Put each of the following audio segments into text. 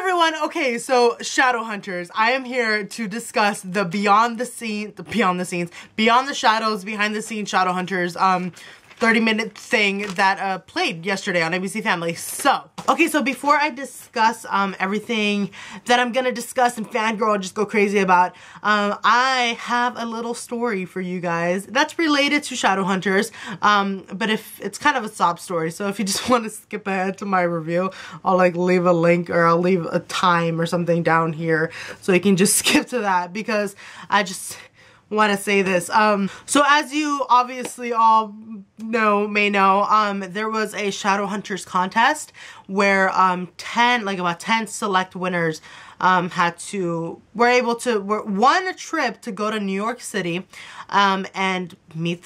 everyone. Okay, so Shadowhunters, I am here to discuss the beyond the shadows, behind the scenes Shadowhunters 30-minute thing that played yesterday on ABC Family. So, okay, so before I discuss everything that I'm gonna discuss and fangirl just go crazy about, I have a little story for you guys that's related to Shadowhunters, but if it's kind of a sob story, so if you just want to skip ahead to my review, I'll like leave a link or I'll leave a time or something down here so you can just skip to that, because I just want to say this. So as you obviously all may know, there was a Shadowhunters contest where about 10 select winners won a trip to go to New York City and meet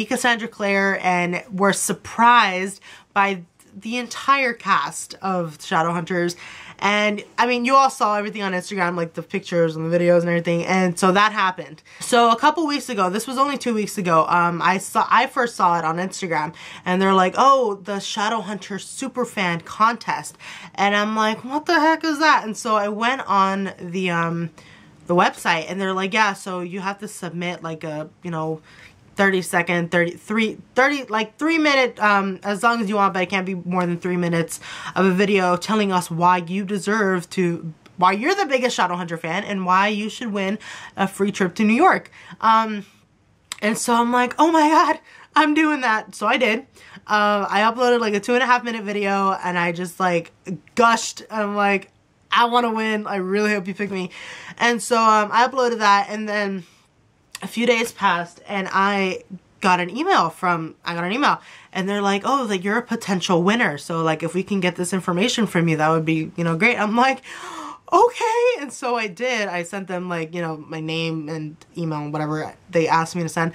Cassandra Clare, and were surprised by the entire cast of Shadowhunters. And I mean, you all saw everything on Instagram, like the pictures and the videos and everything, and so that happened. So a couple weeks ago, this was only 2 weeks ago, I first saw it on Instagram, and they're like, oh, the Shadowhunters Superfan contest, and I'm like, what the heck is that? And so I went on the website, and they're like, yeah, so you have to submit like a 30-second, 3 minute, as long as you want, but it can't be more than 3 minutes of a video telling us why you're the biggest Shadowhunter fan and why you should win a free trip to New York. And so I'm like, oh my god, I'm doing that. So I did. I uploaded like a 2.5 minute video, and I just like gushed. I'm like, I want to win. I really hope you pick me. And so I uploaded that, and then a few days passed, and I got an email, and they're like, oh, like, you're a potential winner, so like if we can get this information from you, that would be, great. I'm like, okay. And so I did. I sent them like, my name and email and whatever they asked me to send.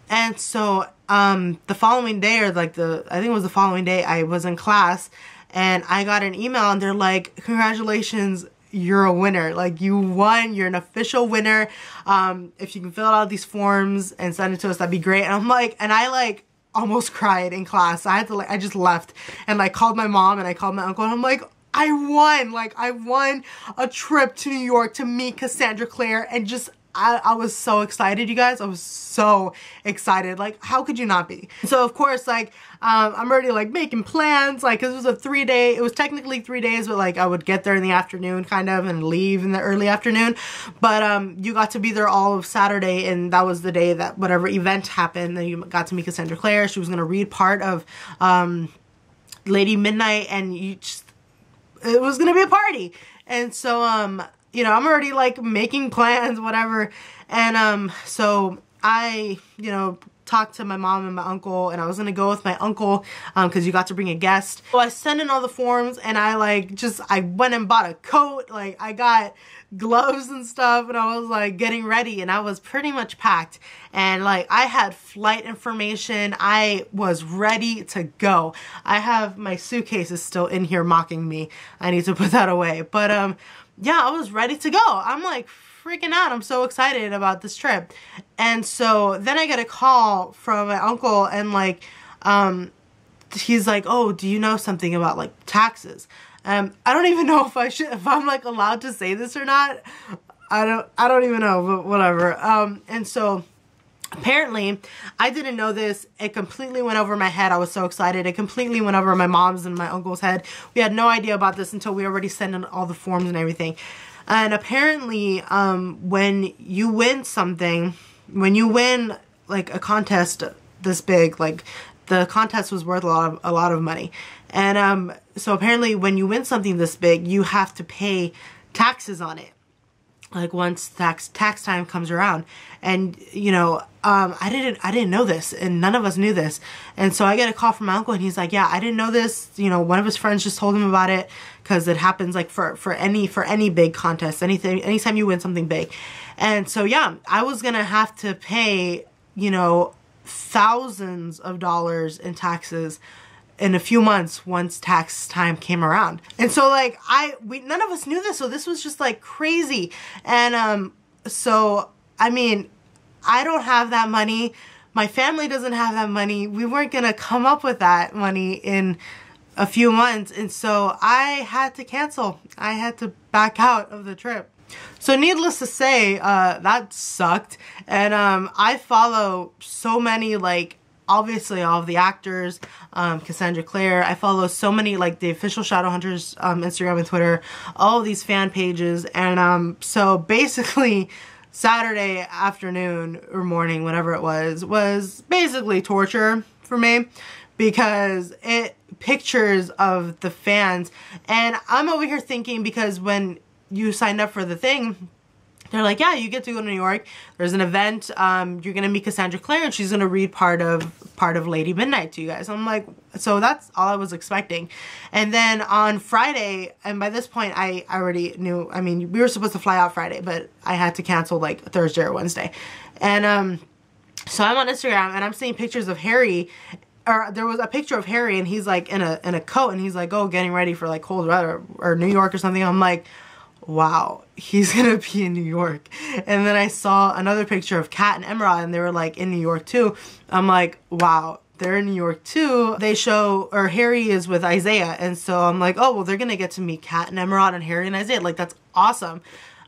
And so the following day, or like I think it was the following day, I was in class and I got an email, and they're like, congratulations, you're a winner. Like, you won. You're an official winner. If you can fill out these forms and send it to us, that'd be great. And I'm like, and I like almost cried in class. I had to I just left and like called my mom and I called my uncle, and I'm like, I won. Like, I won a trip to New York to meet Cassandra Clare, and just I was so excited, you guys. I was so excited. Like, how could you not be? So of course, like, I'm already like making plans, like, 'cause it was it was technically 3 days, but like I would get there in the afternoon kind of and leave in the early afternoon. But you got to be there all of Saturday, and that was the day that whatever event happened, then you got to meet Cassandra Clare. She was going to read part of Lady Midnight, and it was going to be a party. And so I'm already like making plans, whatever. And so I, talked to my mom and my uncle, and I was gonna go with my uncle because you got to bring a guest. So I sent in all the forms, and I went and bought a coat. Like, I got gloves and stuff, and I was like getting ready, and I was pretty much packed, and like I had flight information. I was ready to go. I have my suitcases still in here mocking me. I need to put that away. But yeah, I was ready to go. I'm like freaking out. I'm so excited about this trip. And so then I get a call from my uncle, and like he's like, oh, do you know something about like taxes? I don't even know if I'm like allowed to say this or not. I don't even know, but whatever. And so apparently, I didn't know this. It completely went over my head. I was so excited. It completely went over my mom's and my uncle's head. We had no idea about this until we already sent in all the forms and everything. And apparently, when you win something, when you win like a contest this big, like the contest was worth a lot of money. And so apparently, when you win something this big, you have to pay taxes on it. Like, once tax time comes around. And I didn't know this, and none of us knew this. And so I get a call from my uncle, and he's like, yeah, I didn't know this. One of his friends just told him about it, because it happens like for any big contest, anytime you win something big. And so yeah, I was gonna have to pay thousands of dollars in taxes in a few months once tax time came around. And so like none of us knew this, so this was just like crazy. And so I mean, I don't have that money. My family doesn't have that money. We weren't gonna come up with that money in a few months, and so I had to cancel. I had to back out of the trip. So needless to say, that sucked. And I follow so many, like, obviously all of the actors, Cassandra Clare. I follow so many, like, the official Shadowhunters Instagram and Twitter, all of these fan pages. And so basically Saturday afternoon or morning, whatever it was basically torture for me, because pictures of the fans, and I'm over here thinking, because when you signed up for the thing, they're like, yeah, you get to go to New York. There's an event. You're gonna meet Cassandra Clare, and she's gonna read part of Lady Midnight to you guys. I'm like, so that's all I was expecting. And then on Friday, and by this point, I already knew. I mean, we were supposed to fly out Friday, but I had to cancel like Thursday or Wednesday. And so I'm on Instagram, and I'm seeing pictures of Harry. Or there was a picture of Harry, and he's like in a coat, and he's like, oh, getting ready for like cold weather or New York or something. I'm like, wow, he's gonna be in New York. And then I saw another picture of Kat and Emerald, and they were like in New York too. I'm like, wow, they're in New York too. They show, or Harry is with Isaiah, and so I'm like, oh, well, they're gonna get to meet Kat and Emerald and Harry and Isaiah. Like, that's awesome.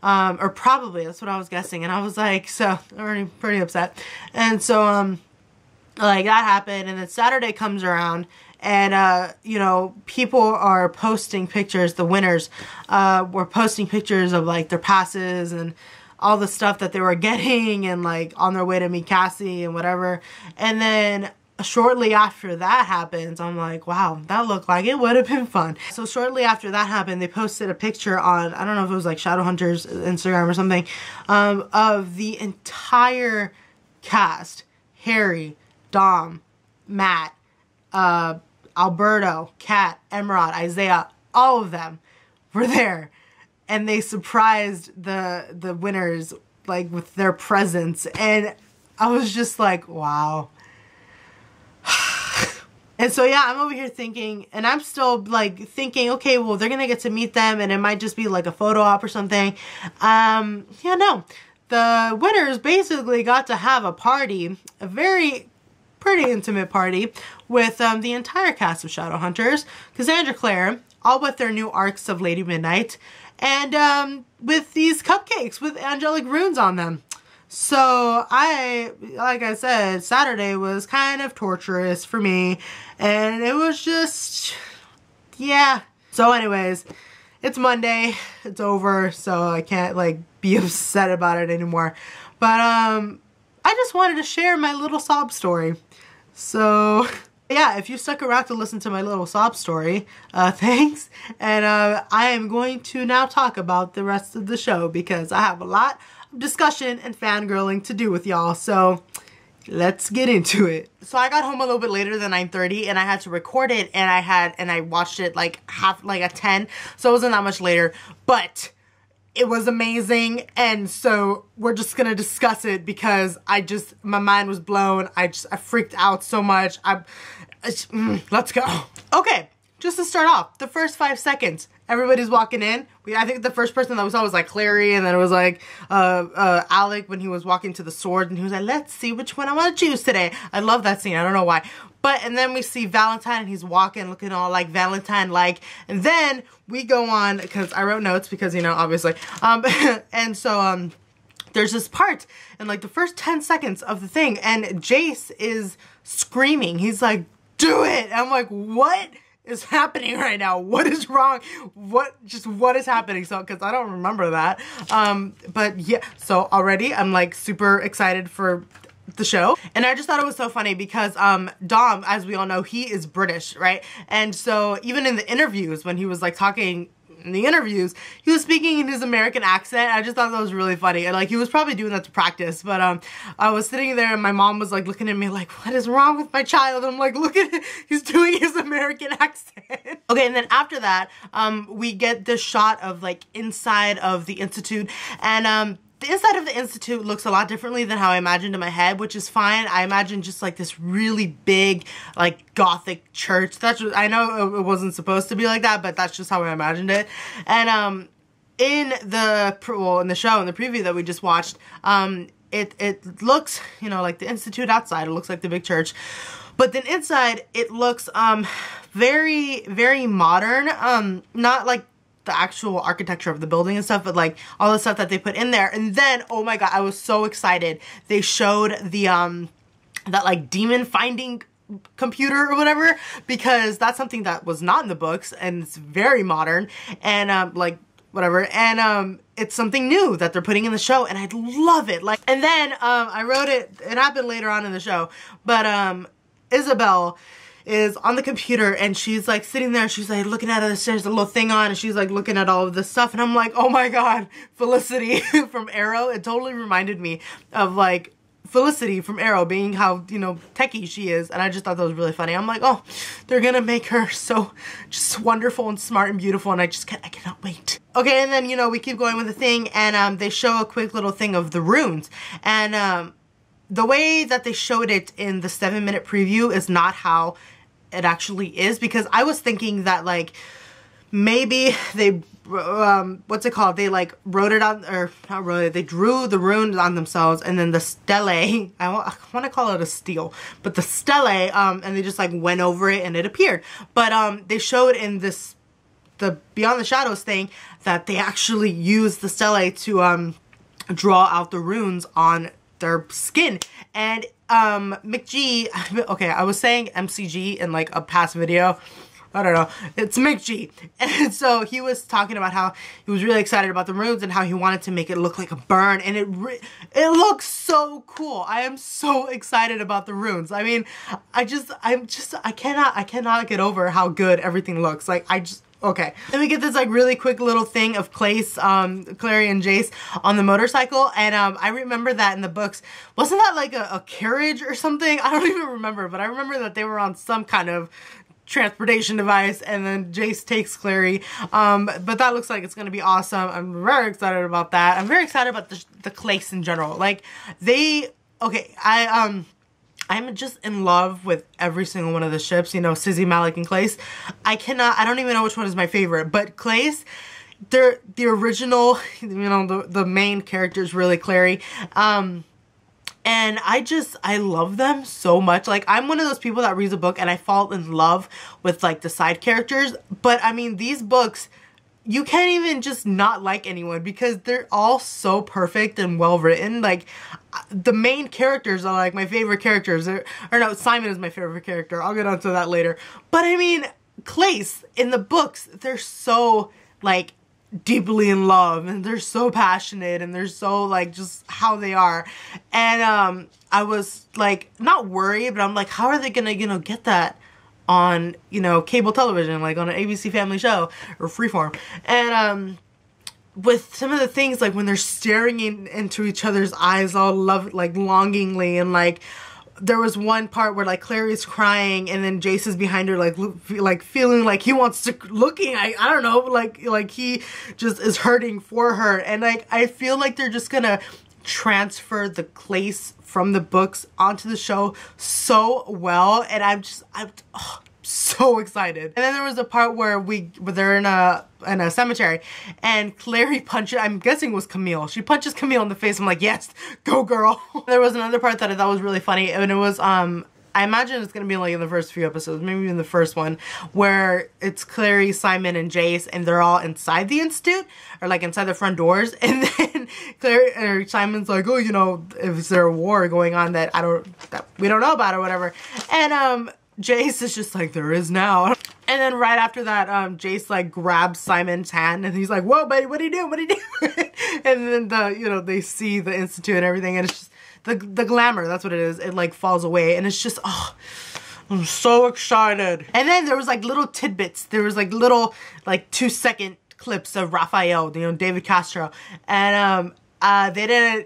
Or probably, that's what I was guessing. And I was like, so I'm already pretty upset. And so like that happened, and then Saturday comes around, and you know, people are posting pictures. The winners were posting pictures of like their passes and all the stuff that they were getting, and like on their way to meet Cassie and whatever. And then shortly after that happens, I'm like, wow, that looked like it would have been fun. So shortly after that happened, they posted a picture on, I don't know if it was like Shadowhunters Instagram or something, of the entire cast: Harry, Dom, Matt, Alberto, Kat, Emerald, Isaiah, all of them were there. And they surprised the winners, like, with their presence. And I was just like, wow. And so, yeah, I'm over here thinking, and I'm still, like, thinking, okay, well, they're going to get to meet them, and it might just be, like, a photo op or something. Yeah, no. The winners basically got to have a party, a very pretty intimate party, with the entire cast of Shadowhunters, Cassandra Clare, all with their new arcs of Lady Midnight, and with these cupcakes with angelic runes on them. So like I said, Saturday was kind of torturous for me, and it was just, yeah. So anyways, it's Monday, it's over, so I can't like be upset about it anymore. But I just wanted to share my little sob story. So yeah, if you stuck around to listen to my little sob story, thanks. And I am going to now talk about the rest of the show, because I have a lot of discussion and fangirling to do with y'all. So let's get into it. So I got home a little bit later than 9:30, and I had to record it, and I watched it like at 10, so it wasn't that much later, but it was amazing. And so we're just gonna discuss it, because my mind was blown. I freaked out so much. Let's go. Okay, just to start off, the first 5 seconds, everybody's walking in. I think the first person that we saw was like Clary, and then it was like Alec when he was walking to the sword, and he was like, let's see which one I want to choose today. I love that scene. I don't know why. And then we see Valentine, and he's walking, looking all like Valentine-like. And then we go on, because I wrote notes, because, you know, obviously. And so there's this part in like the first 10 seconds of the thing, and Jace is screaming. He's like, do it! And I'm like, what is happening right now? What is wrong? What is happening? So, because I don't remember that. But yeah, so already I'm like super excited for the show. And I just thought it was so funny, because Dom, as we all know, he is British, right? And so even in the interviews, when he was like talking in the interviews, he was speaking in his American accent. I just thought that was really funny. And like, he was probably doing that to practice. But I was sitting there, and my mom was like looking at me like, what is wrong with my child? And I'm like, look at it, he's doing his American accent. Okay, and then after that, we get this shot of like inside of the Institute, and the inside of the Institute looks a lot differently than how I imagined in my head, which is fine. I imagined just like this really big, like Gothic church. That's just, I know it wasn't supposed to be like that, but that's just how I imagined it. And in the show, in the preview that we just watched, it looks, you know, like the Institute outside. It looks like the big church. But then inside it looks very, very modern. Not like the actual architecture of the building and stuff, but like all the stuff that they put in there. And then, oh my god, I was so excited. They showed the that like demon finding computer or whatever, because that's something that was not in the books and it's very modern and like whatever, and it's something new that they're putting in the show, and I love it. Like, and then I wrote it happened later on in the show, but Isabel is on the computer and she's like sitting there, she's like looking at it, there's a little thing on, and she's like looking at all of this stuff, and I'm like, oh my god, Felicity from Arrow. It totally reminded me of like Felicity from Arrow, being how, you know, techie she is, and I just thought that was really funny. I'm like, oh, they're gonna make her so just wonderful and smart and beautiful, and I cannot wait. Okay, and then, you know, we keep going with the thing, and they show a quick little thing of the runes, and the way that they showed it in the 7-minute preview is not how it actually is, because I was thinking that like maybe they what's it called, they like wrote it on, or not wrote it, they drew the runes on themselves, and then the stele, I want to call it a stele, but the stele, and they just like went over it and it appeared. But they showed in this, the Beyond the Shadows thing, that they actually used the stele to draw out the runes on their skin. And McG, okay, I was saying MCG in like a past video, I don't know, it's McG. And so he was talking about how he was really excited about the runes and how he wanted to make it look like a burn, and it looks so cool. I am so excited about the runes. I mean, I cannot get over how good everything looks. Like, okay. Then we get this like really quick little thing of Clace, Clary and Jace on the motorcycle, and I remember that in the books, wasn't that like a carriage or something? I don't even remember, but I remember that they were on some kind of transportation device, and then Jace takes Clary, but that looks like it's gonna be awesome. I'm very excited about that. I'm very excited about the Clace in general. Like, okay, I'm just in love with every single one of the ships, you know, Sizzy, Malik, and Clace. I don't even know which one is my favorite, but Clace, they're the original, you know, the main character is really Clary, and I love them so much. Like, I'm one of those people that reads a book and I fall in love with like the side characters, but I mean, these books, you can't even just not like anyone because they're all so perfect and well written. Like, the main characters are like my favorite characters, or no, Simon is my favorite character. I'll get onto that later. But I mean, Clace in the books, they're so like deeply in love, and they're so passionate, and they're so like just how they are. And I was like not worried, but I'm like, how are they gonna, you know, get that on, you know, cable television, like on an ABC Family show or Freeform? And with some of the things, like when they're staring into each other's eyes all longingly, and like there was one part where like Clary's crying and then Jace is behind her like feeling like he wants to, I don't know, like he just is hurting for her, and like I feel like they're just gonna transfer the Clace from the books onto the show so well, and I'm so excited. And then there was a part where they're in a cemetery, and Clary punches, I'm guessing it was Camille. She punches Camille in the face. I'm like, yes, go girl. There was another part that I thought was really funny, and it was I imagine it's gonna be like in the first few episodes, maybe in the first one, where it's Clary, Simon, and Jace, and they're all inside the institute, or like inside the front doors, and then Clary or Simon's like, oh, you know, is there a war going on that we don't know about or whatever, and Jace is just like, there is now. And then right after that, Jace like grabs Simon's hand and he's like, whoa, buddy, what are you doing? What are you doing? And then you know, they see the institute and everything, and it's just the glamour, that's what it is. It like falls away, and it's just, oh, I'm so excited. And then there was like little tidbits. There was like little like 2-second clips of Raphael, you know, David Castro, and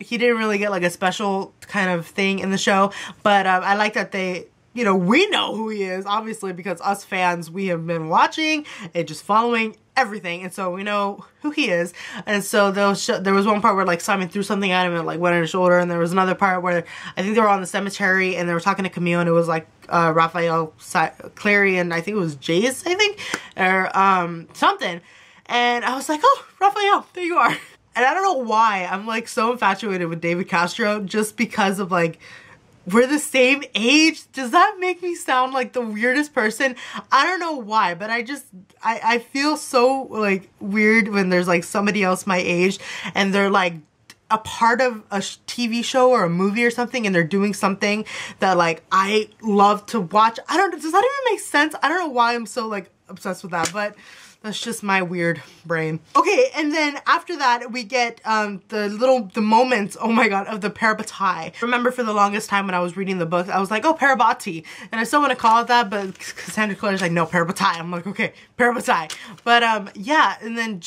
he didn't really get like a special kind of thing in the show, but I like that they, you know, we know who he is, obviously, because us fans, we have been watching and just following everything, and so we know who he is. And so there was one part where like Simon threw something at him and like went on his shoulder, and there was another part where I think they were on the cemetery and they were talking to Camille, and it was like Raphael, Clary, and I think it was Jace, I think, or something. And I was like, oh, Raphael, there you are. And I don't know why I'm like so infatuated with David Castro, just because of like we're the same age. Does that make me sound like the weirdest person? I don't know why, but I feel so like weird when there's like somebody else my age and they're like a part of a TV show or a movie or something and they're doing something that like I love to watch. I don't know, does that even make sense? I don't know why I'm so like obsessed with that, but that's just my weird brain. Okay, and then after that, we get the moments, oh my god, of the parabatai. Remember for the longest time when I was reading the book, I was like, oh, parabati. And I still want to call it that, but Cassandra Clare's like, no, parabatai. I'm like, okay, parabatai. But yeah, and then,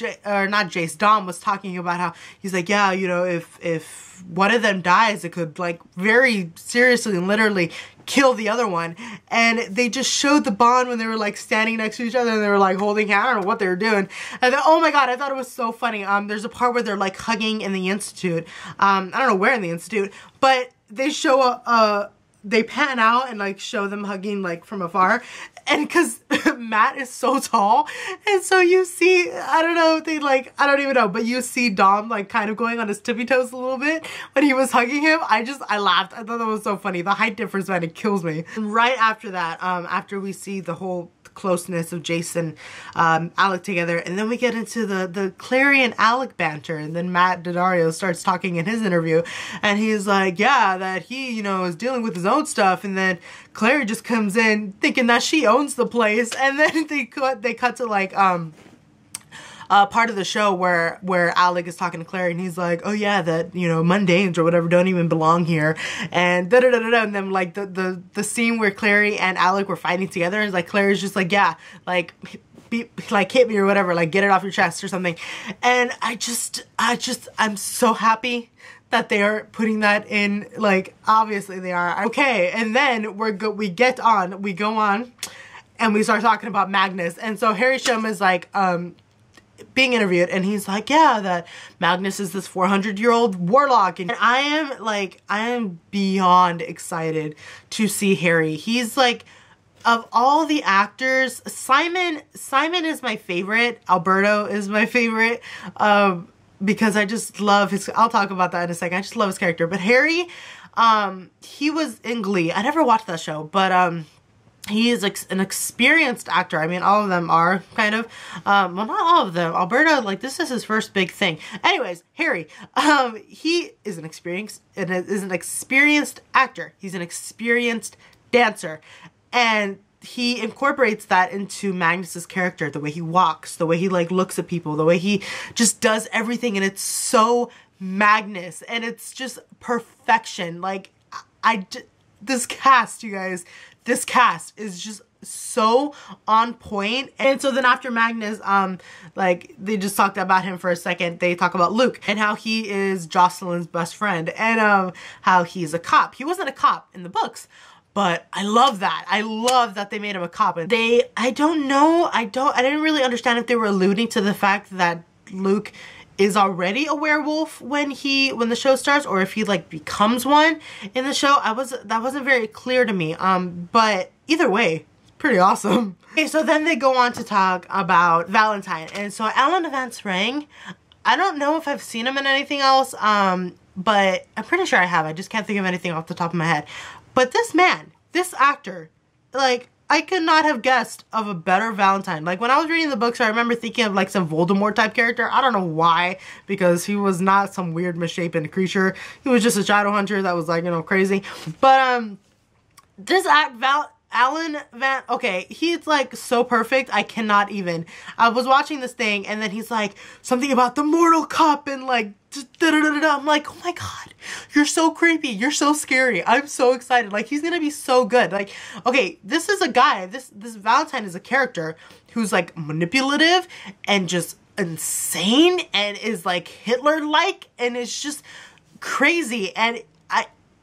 Dom was talking about how, he's like, yeah, you know, if one of them dies, it could like very seriously and literally kill the other one. And they just showed the bond when they were like standing next to each other and they were like holding hands. I don't know what they were doing. And then, oh my god, I thought it was so funny. There's a part where they're like hugging in the institute. I don't know where in the institute, but they show they pan out and like show them hugging like from afar. And because Matt is so tall, and so you see, I don't know, I don't even know, but you see Dom like kind of going on his tippy toes a little bit when he was hugging him. I laughed. I thought that was so funny. The height difference, man, it kills me. And right after that, after we see the whole closeness of Jason, Alec together, and then we get into the Clary and Alec banter, and then Matt Daddario starts talking in his interview, and he's like, yeah, that he, you know, is dealing with his own stuff, and then Clary just comes in thinking that she owns the place, and then they cut to like part of the show where Alec is talking to Clary and he's like, oh yeah, that, you know, mundanes or whatever don't even belong here, and da-da-da-da-da, and then like the scene where Clary and Alec were fighting together, and like Clary's just like, yeah, like hit me or whatever, like get it off your chest or something. And I'm so happy that they are putting that in, like, obviously they are. Okay, and then we go on and we start talking about Magnus. And so Harry Shum is like being interviewed, and he's like, yeah, that Magnus is this 400-year-old warlock, and I am beyond excited to see Harry. He's like, of all the actors, Simon is my favorite. Alberto is my favorite, because I just love his, I'll talk about that in a second. I just love his character. But Harry, he was in Glee. I never watched that show, but he is an experienced actor. I mean, all of them are kind of, well, not all of them. Alberto, like, this is his first big thing. Anyways, Harry, he is an experienced actor. He's an experienced dancer, and he incorporates that into Magnus's character, the way he walks, the way he like looks at people, the way he just does everything, and it's so Magnus, and it's just perfection. Like, this cast, you guys, this cast is just so on point. And so then after Magnus, like, they just talked about him for a second. They talk about Luke and how he is Jocelyn's best friend, and how he's a cop. He wasn't a cop in the books, but I love that. I love that they made him a cop. And I didn't really understand if they were alluding to the fact that Luke is already a werewolf when the show starts, or if he like becomes one in the show. That wasn't very clear to me. But either way, pretty awesome. Okay, so then they go on to talk about Valentine. And so Alan Vance Rang, I don't know if I've seen him in anything else, but I'm pretty sure I have. I just can't think of anything off the top of my head. But this man, this actor, like, I could not have guessed of a better Valentine. Like, when I was reading the books, I remember thinking of like some Voldemort type character. I don't know why, because he was not some weird misshapen creature. He was just a Shadowhunter that was like, you know, crazy. But this Alan Van, okay, he's like so perfect. I cannot even. I was watching this thing, and then he's like, something about the mortal cup, and like, da-da-da-da-da. I'm like, oh my god, you're so creepy, you're so scary. I'm so excited. Like, he's gonna be so good. Like, okay, this is a guy, this Valentine is a character who's like manipulative and just insane and is like Hitler-like and is just crazy, and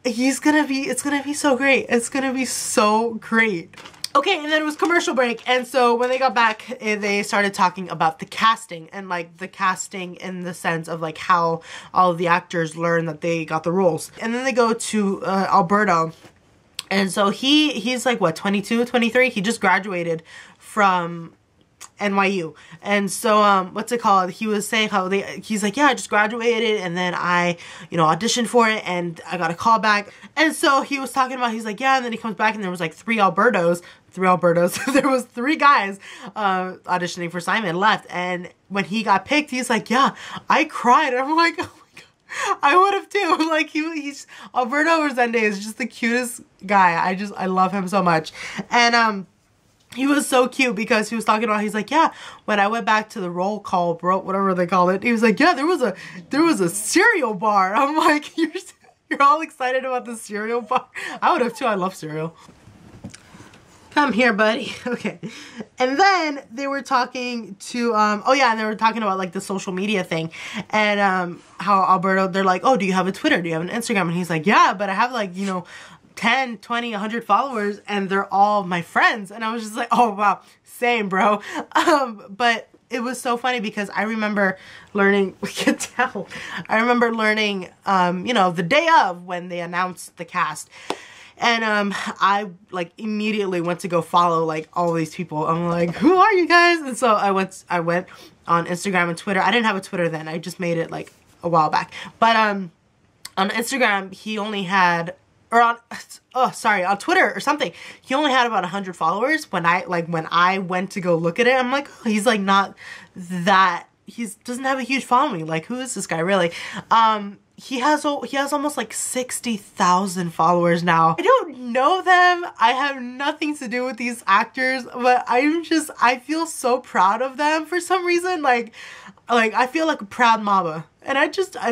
it's gonna be so great. It's gonna be so great. Okay, and then it was commercial break, and so when they got back, they started talking about the casting, and like the casting in the sense of like how all of the actors learn that they got the roles. And then they go to Alberto, and so he's like, what, 22, 23? He just graduated from NYU. And so, what's it called? He was saying how he's like, yeah, I just graduated and then I, you know, auditioned for it and I got a call back. And so he was talking about, he's like, yeah, and then he comes back and there was like three Albertos. There was 3 guys auditioning for Simon left. And when he got picked, he's like, yeah, I cried. And I'm like, oh my God, I would have too. Like he's Alberto Resende is just the cutest guy. I love him so much. And he was so cute because he was talking about, he's like, yeah, when I went back to the roll call, bro, whatever they call it, he was like, yeah, there was a cereal bar. I'm like, you're all excited about the cereal bar? I would have too. I love cereal. Come here, buddy. Okay. And then they were talking to, oh yeah, and they were talking about like the social media thing and how Alberto, they're like, oh, do you have a Twitter? Do you have an Instagram? And he's like, yeah, but I have like, you know, 10, 20, 100 followers and they're all my friends. And I was just like, oh wow, same, bro. But it was so funny because I remember learning, we can tell, I remember learning, you know, the day of when they announced the cast. And I like immediately went to go follow like all these people. I'm like, who are you guys? And so I went on Instagram and Twitter. I didn't have a Twitter then. I just made it like a while back. But on Instagram, he only had, or on, oh sorry, on Twitter or something, he only had about 100 followers. When I went to go look at it, I'm like, oh, he's like not that, doesn't have a huge following. Like, who is this guy really? He has almost like 60,000 followers now. I don't know them. I have nothing to do with these actors, but I feel so proud of them for some reason. Like I feel like a proud mama. And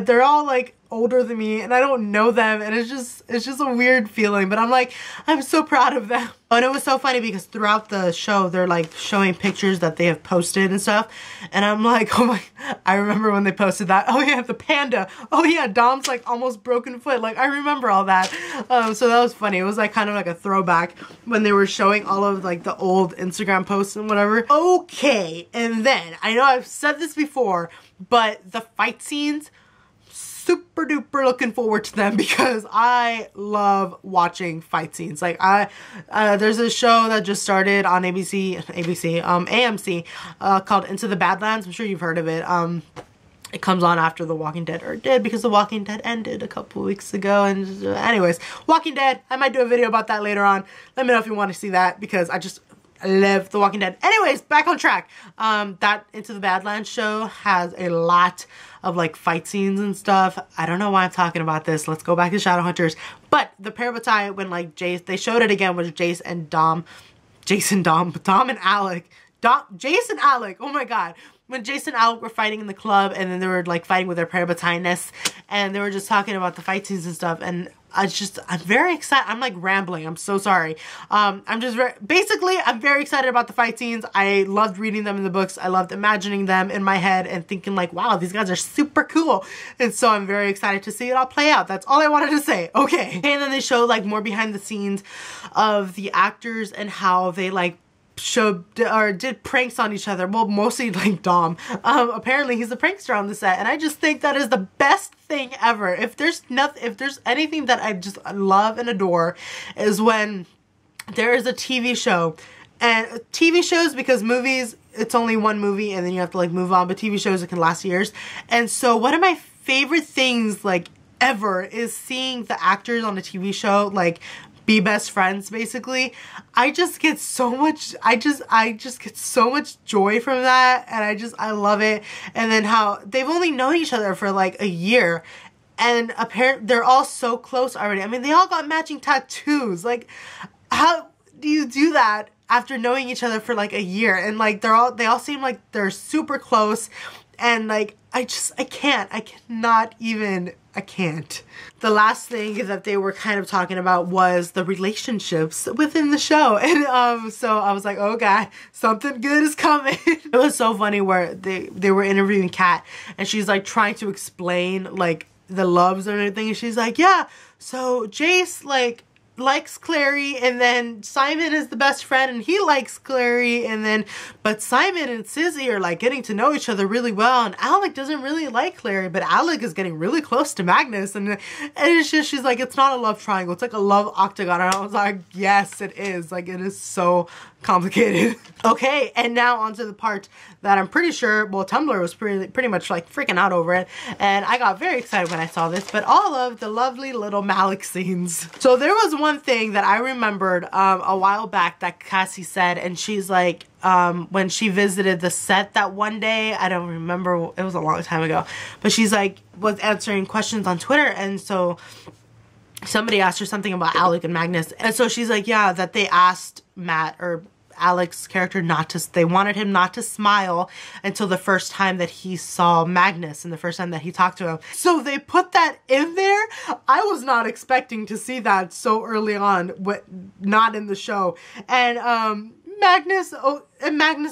they're all like older than me and I don't know them and it's just a weird feeling, but I'm like, I'm so proud of them. Oh, and it was so funny because throughout the show they're like showing pictures that they have posted and stuff and I'm like, oh my, I remember when they posted that, oh yeah, the panda, oh yeah, Dom's like almost broken foot, like I remember all that. So that was funny. It was like kind of like a throwback when they were showing all of like the old Instagram posts and whatever. Okay, and then I know I've said this before, but the fight scenes, super duper looking forward to them because I love watching fight scenes. Like there's a show that just started on AMC called Into the Badlands. I'm sure you've heard of it. It comes on after The Walking Dead, or it did because The Walking Dead ended a couple weeks ago. And anyways, Walking Dead, I might do a video about that later on. Let me know if you want to see that because I love The Walking Dead. Anyways, back on track. That Into the Badlands show has a lot of like fight scenes and stuff. I don't know why I'm talking about this. Let's go back to Shadowhunters. But the parabatai when like they showed it again with Jace and Dom and Alec. Jace and Alec, oh my god. When Jace and Alec were fighting in the club and then they were like fighting with their parabatai-ness and they were just talking about the fight scenes and stuff and I'm very excited. I'm like rambling. I'm so sorry. I'm very excited about the fight scenes. I loved reading them in the books. I loved imagining them in my head and thinking like, wow, these guys are super cool. And so I'm very excited to see it all play out. That's all I wanted to say. Okay. And then they show like more behind the scenes of the actors and how they like did pranks on each other. Well, mostly like Dom. Apparently he's a prankster on the set and I just think that is the best thing ever. If there's anything that I just love and adore is when there is a TV show, and TV shows, because movies, it's only one movie and then you have to like move on, but TV shows, it can last years. And so one of my favorite things like ever is seeing the actors on a TV show like be best friends, basically. I just get so much, I just get so much joy from that, and I love it. And then how they've only known each other for like a year, and apparently they're all so close already. I mean, they all got matching tattoos. Like, how do you do that after knowing each other for like a year? And like they all seem like they're super close, and like I can't. The last thing that they were kind of talking about was the relationships within the show. And so I was like, oh god, something good is coming. It was so funny where they were interviewing Kat and she's like trying to explain like the loves and everything. And she's like, yeah, so Jace like likes Clary, and then Simon is the best friend and he likes Clary, and then but Simon and Sizzy are like getting to know each other really well, and Alec doesn't really like Clary, but Alec is getting really close to Magnus, and it's just, she's like, it's not a love triangle, it's like a love octagon. And I was like, yes, it is. Like, it is so complicated. Okay, and now onto the part that I'm pretty sure, well, Tumblr was pretty much like freaking out over it, and I got very excited when I saw this, but all of the lovely little Malik scenes. So there was one thing that I remembered a while back that Cassie said, and she's like, when she visited the set that one day, I don't remember, it was a long time ago, but she's like, was answering questions on Twitter, and so somebody asked her something about Alec and Magnus, and so she's like, yeah, that they asked Matt, or Alec's character, they wanted him not to smile until the first time that he saw Magnus and the first time that he talked to him. So they put that in there. I was not expecting to see that so early on, not in the show. And Magnus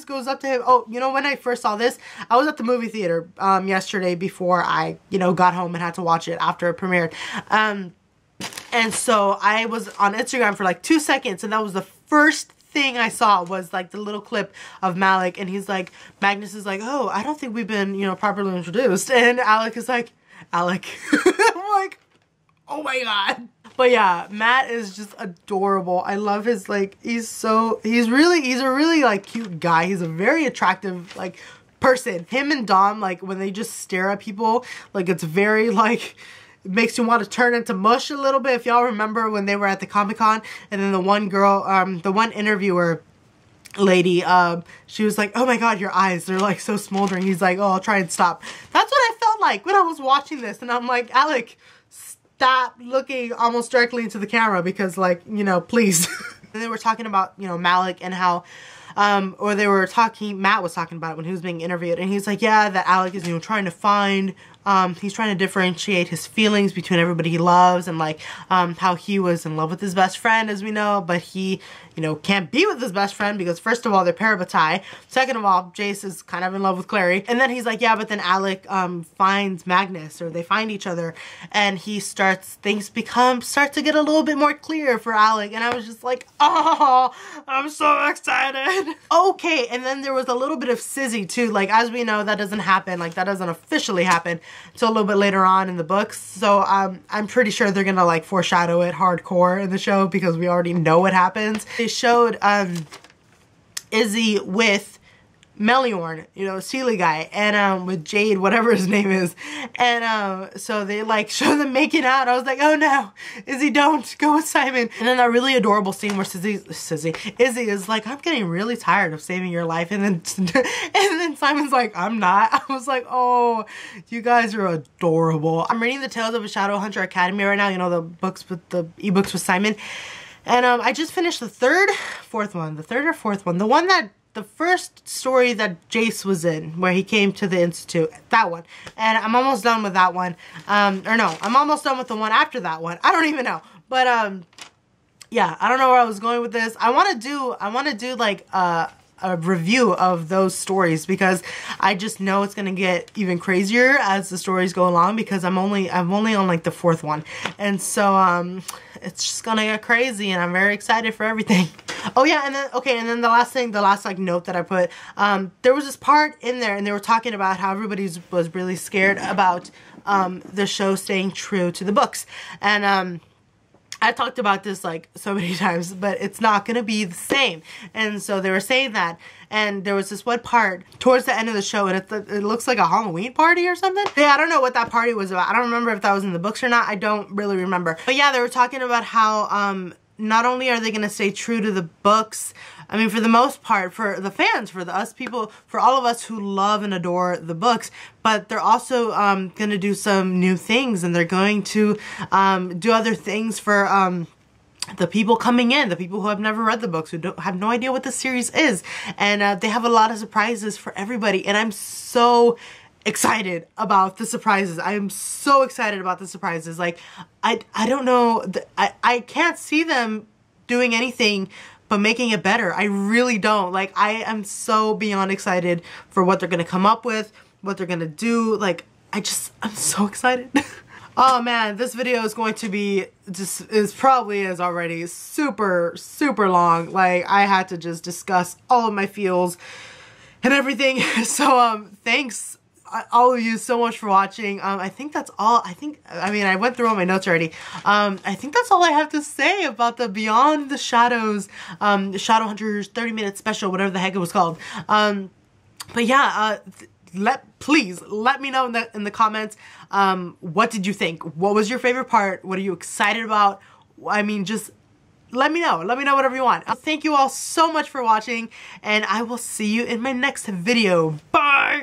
goes up to him. Oh, you know, when I first saw this, I was at the movie theater yesterday before I, you know, got home and had to watch it after it premiered. And so I was on Instagram for like 2 seconds, and that was the first thing I saw was like the little clip of Malik, and he's like, Magnus is like, oh, I don't think we've been, you know, properly introduced, and Alec is like, Alec. I'm like, oh my god. But yeah, Matt is just adorable. I love his, like, he's a really like cute guy. He's a very attractive like person. Him and Dom, like when they just stare at people, like it's very like, it makes you want to turn into mush a little bit. If y'all remember when they were at the Comic-Con, and then the one girl, the one interviewer lady, she was like, oh my god, your eyes, they're like so smoldering. He's like, oh, I'll try and stop. That's what I felt like when I was watching this, and I'm like, Alec, stop looking almost directly into the camera, because like, you know, please. And they were talking about, you know, Malik and how, Matt was talking about it when he was being interviewed, and he's like, yeah, that Alec is, you know, trying to find, he's trying to differentiate his feelings between everybody he loves, and like, how he was in love with his best friend, as we know, but he, you know, can't be with his best friend because first of all, they're parabatai. Second of all, Jace is kind of in love with Clary. And then he's like, yeah, but then Alec, finds Magnus, or they find each other, and things start to get a little bit more clear for Alec. And I was just like, oh, I'm so excited. Okay, and then there was a little bit of Sizzy too. Like, as we know, that doesn't happen. Like, that doesn't officially happen until a little bit later on in the books. So I'm pretty sure they're gonna like foreshadow it hardcore in the show, because we already know what happens. They showed Izzy with Meliorn, you know, Sealy guy, and with Jade, whatever his name is, and so they like show them making out. I was like, oh no, Izzy, don't go with Simon. And then that really adorable scene where Izzy is like, I'm getting really tired of saving your life, and then Simon's like, I'm not. I was like, oh, you guys are adorable. I'm reading the Tales of a Shadowhunter Academy right now, you know, the books with the ebooks with Simon. And I just finished the third or fourth one, the first story that Jace was in, where he came to the Institute, that one. And I'm almost done with that one. Or no, I'm almost done with the one after that one. I don't even know. But yeah, I don't know where I was going with this. I want to do like a review of those stories, because I just know it's gonna get even crazier as the stories go along, because I'm only on like the fourth one, and so it's just gonna get crazy, and I'm very excited for everything. Oh yeah, and then the last like note that I put, there was this part in there, and they were talking about how everybody was really scared about the show staying true to the books, and I talked about this like so many times, but it's not gonna be the same. And so they were saying that, and there was this one part towards the end of the show, and it looks like a Halloween party or something. Yeah, I don't know what that party was about. I don't remember if that was in the books or not. I don't really remember. But yeah, they were talking about how not only are they gonna stay true to the books, I mean, for the most part, for the fans, for us people, for all of us who love and adore the books, but they're also going to do some new things, and they're going to do other things for the people coming in, the people who have never read the books, who have no idea what the series is, and they have a lot of surprises for everybody, and I'm so excited about the surprises. I am so excited about the surprises. Like, I don't know, I can't see them doing anything but making it better. I really don't. Like, I am so beyond excited for what they're gonna come up with, what they're gonna do. Like, I'm so excited. Oh man, this video is going to be probably already super long. Like, I had to just discuss all of my feels and everything. So thanks all of you so much for watching. I think that's all. I mean, I went through all my notes already. I think that's all I have to say about the Beyond the Shadows, Shadowhunters 30-minute special, whatever the heck it was called. But yeah, please let me know in the comments, what did you think? What was your favorite part? What are you excited about? I mean, just let me know. Let me know whatever you want. Thank you all so much for watching, and I will see you in my next video. Bye!